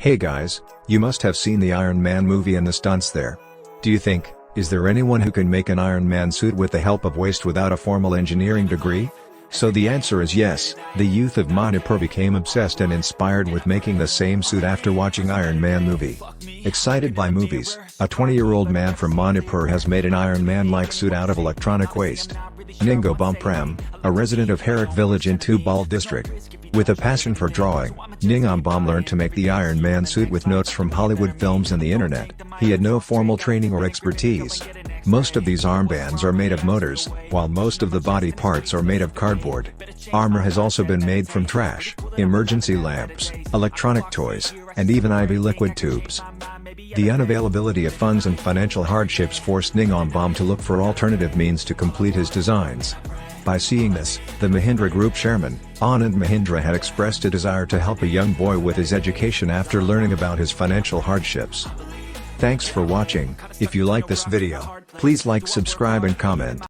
Hey guys, you must have seen the Iron Man movie and the stunts there. Do you think, is there anyone who can make an Iron Man suit with the help of waste without a formal engineering degree? So the answer is yes. The youth of Manipur became obsessed and inspired with making the same suit after watching Iron Man movie. Excited by movies, a 20-year-old man from Manipur has made an Iron Man-like suit out of electronic waste. Ningo Bomprem, a resident of Harak village in Tubal district. With a passion for drawing, Ningombom learned to make the Iron Man suit with notes from Hollywood films and the internet. He had no formal training or expertise. Most of these armbands are made of motors, while most of the body parts are made of cardboard. Armor has also been made from trash, emergency lamps, electronic toys, and even IV liquid tubes. The unavailability of funds and financial hardships forced Ningombom to look for alternative means to complete his designs. By seeing this, the Mahindra Group chairman, Anand Mahindra, had expressed a desire to help a young boy with his education after learning about his financial hardships. Thanks for watching. If you like this video, please like, subscribe and comment.